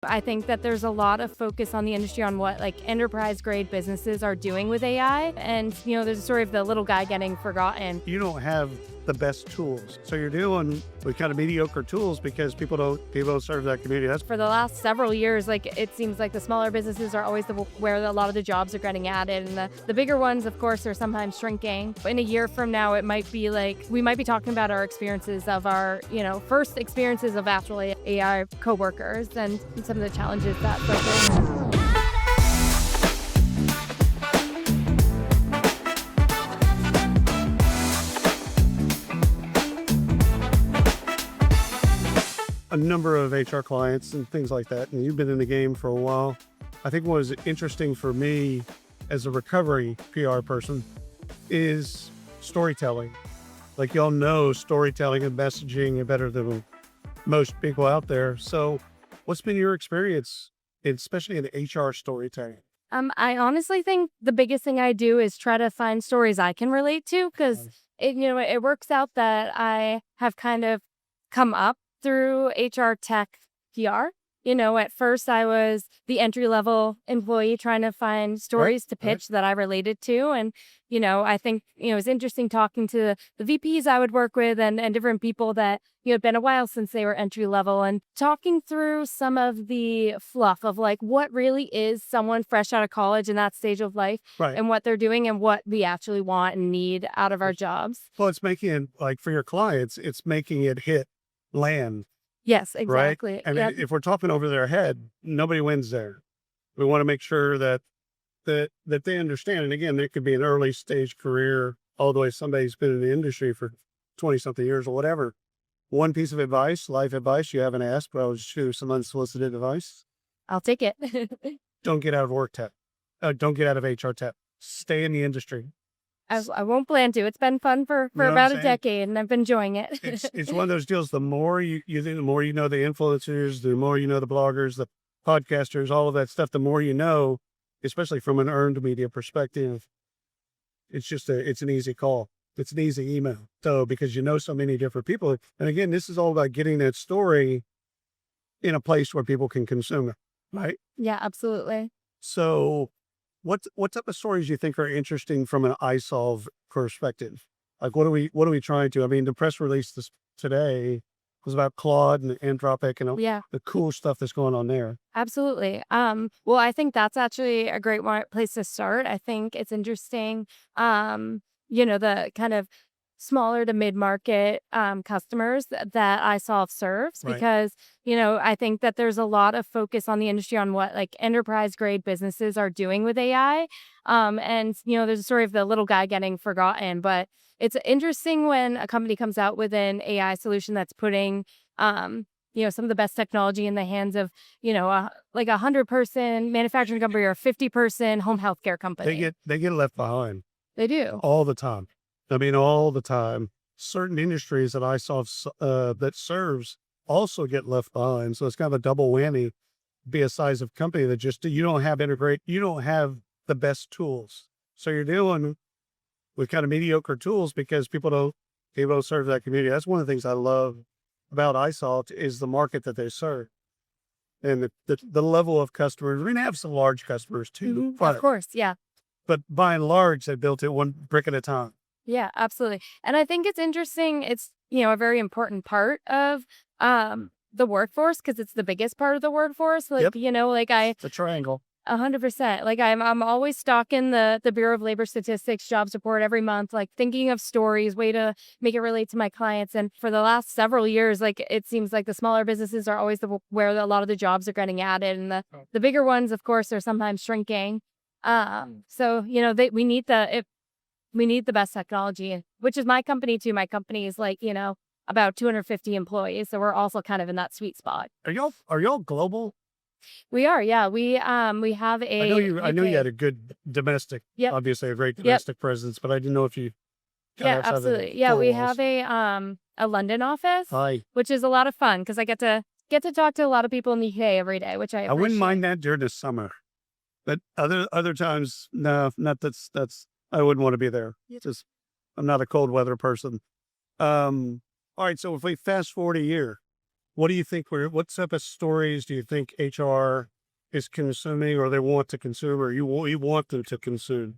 I think that there's a lot of focus on the industry on what like enterprise grade businesses are doing with AI. And, there's a story of the little guy getting forgotten. You don't have the best tools. So you're dealing with kind of mediocre tools because people don't serve that community. That's For the last several years, like it seems like the smaller businesses are always where a lot of the jobs are getting added. And the bigger ones, of course, are sometimes shrinking. But in a year from now, it might be like, we might be talking about our experiences of our, first experiences of actual AI coworkers and some of the challenges that like a number of HR clients and things like that. And you've been in the game for a while. I think what was interesting for me as a recovery PR person is storytelling. Like y'all know storytelling and messaging are better than most people out there. So what's been your experience, especially in HR storytelling? I honestly think the biggest thing I do is try to find stories I can relate to because it works out that I have kind of come up through HR tech PR. At first I was the entry-level employee trying to find stories to pitch that I related to. And, I think, it's interesting talking to the VPs I would work with and different people that, had been a while since they were entry-level and talking through some of the fluff of like what really is someone fresh out of college in that stage of life and what they're doing and what we actually want and need out of our jobs. Well, it's making it like for your clients, it's making it hit land. Yes, exactly. Right? I mean, if we're talking over their head, nobody wins there. We want to make sure that they understand. And again, it could be an early stage career, all the way somebody's been in the industry for 20 something years or whatever. One piece of advice, life advice you haven't asked, but I'll just shoot some unsolicited advice. I'll take it. Don't get out of work tech. Don't get out of HR tech. Stay in the industry. I won't plan to. It's been fun for about a decade, and I've been enjoying it. It's one of those deals. The more you the more you know the influencers, the more you know the bloggers, the podcasters, all of that stuff. The more you know, especially from an earned media perspective, it's an easy call. It's an easy email. So because you know so many different people, and again, this is all about getting that story in a place where people can consume it, right? Yeah, absolutely. So what type of stories do you think are interesting from an iSolve perspective? Like what are we trying to? I mean, the press release today was about Claude and Anthropic and the cool stuff that's going on there. Absolutely. Well, I think that's actually a great place to start. I think it's interesting. The kind of smaller to mid-market customers that iSolve serves because, I think that there's a lot of focus on the industry on what like enterprise grade businesses are doing with AI. And, there's a story of the little guy getting forgotten, but it's interesting when a company comes out with an AI solution that's putting, some of the best technology in the hands of, like 100-person manufacturing company or a 50-person home healthcare company. They get left behind. They do. All the time. I mean, all the time. Certain industries that iSolve that serves also get left behind. So it's kind of a double whammy. Be a size of company that just you don't have the best tools. So you're dealing with kind of mediocre tools because people don't serve that community. That's one of the things I love about iSolve is the market that they serve. And the level of customers. We're going to have some large customers too. Of course, yeah. But by and large, they built it one brick at a time. Yeah, absolutely. And I think it's interesting. It's, a very important part of the workforce because it's the biggest part of the workforce. Like, It's a triangle. 100%. Like I'm always stalking the Bureau of Labor Statistics jobs report every month, like thinking of stories, way to make it relate to my clients. And for the last several years, like it seems like the smaller businesses are always where a lot of the jobs are getting added. And the bigger ones, of course, are sometimes shrinking. So, we need the best technology, which is my company too. My company is like, about 250 employees. So we're also kind of in that sweet spot. Are y'all global? We are. Yeah. We have a, I know you had a good domestic, obviously a great domestic presence, but I didn't know if you. Absolutely. Yeah. We have a London office, which is a lot of fun because I get to talk to a lot of people in the UK every day, which I appreciate. I wouldn't mind that during the summer, but other times, no, not that's I wouldn't want to be there. Just, I'm not a cold weather person. All right. So if we fast forward a year, what do you think what type of stories do you think HR is consuming or they want to consume or you want them to consume?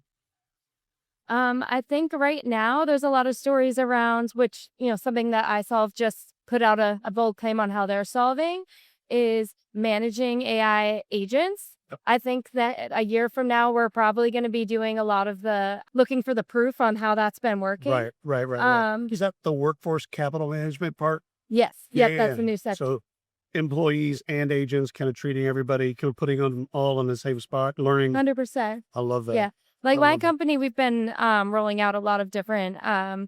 I think right now there's a lot of stories around which, something that iSolve just put out a bold claim on how they're solving is managing AI agents. Yep. I think that a year from now, we're probably going to be doing a lot of the looking for the proof on how that's been working. Right. Is that the workforce capital management part? Yes. Yeah, Yep. That's the new section. So employees and agents kind of treating everybody, kind of putting them all in the same spot, learning. 100%. I love that. Yeah. Like I my love that. company, we've been rolling out a lot of different, kind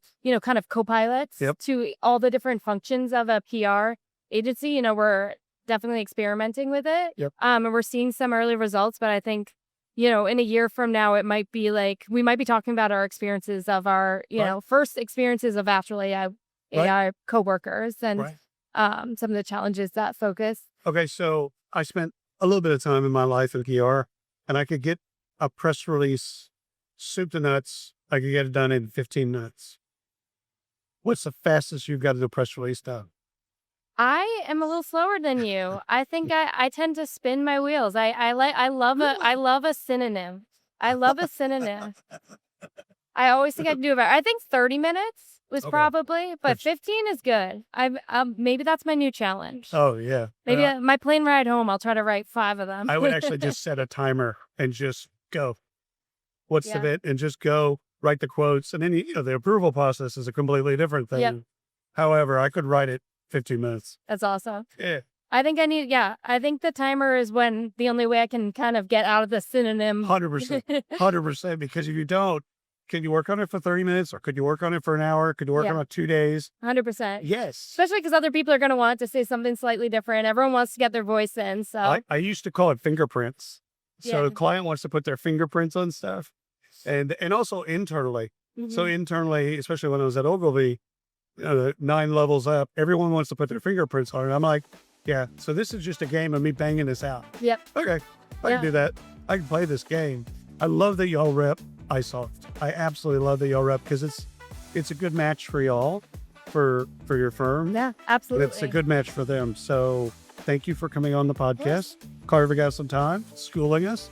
of co-pilots Yep. to all the different functions of a PR agency. We're definitely experimenting with it. Yep. And we're seeing some early results, but I think, in a year from now, it might be like, we might be talking about our experiences of our, Right. first experiences of actual AI coworkers and Right. some of the challenges that focus. Okay, so I spent a little bit of time in my life in PR, and I could get a press release soup to nuts. I could get it done in 15 minutes. What's the fastest you've got a press release done? I am a little slower than you. I think I tend to spin my wheels. I love a synonym. I love a synonym. I always think I can do it better. I think 30 minutes was Okay. probably, but That's- 15 is good. Maybe that's my new challenge. Oh yeah. Maybe my plane ride home, I'll try to write 5 of them. I would actually just set a timer and just go. What's the Yeah. bit? And just go write the quotes. And then the approval process is a completely different thing. Yep. However, I could write it 15 minutes. That's awesome. Yeah. I think the timer is when the only way I can kind of get out of the synonym. 100%. 100%. Because if you don't, can you work on it for 30 minutes or could you work on it for an hour? Could you work Yeah. on it 2 days? 100%. Yes. Especially because other people are going to want to say something slightly different. Everyone wants to get their voice in. So I used to call it fingerprints. So Yeah. the client wants to put their fingerprints on stuff. And also internally. So internally, especially when I was at Ogilvy, 9 levels up, everyone wants to put their fingerprints on it. I'm like, yeah, so this is just a game of me banging this out. Yep. Okay, I Yeah. can do that. I can play this game. I love that y'all rep iSolve. I absolutely love that y'all rep because it's a good match for y'all, for your firm. Yeah, And absolutely. it's a good match for them. So thank you for coming on the podcast. Carving out some time, schooling us.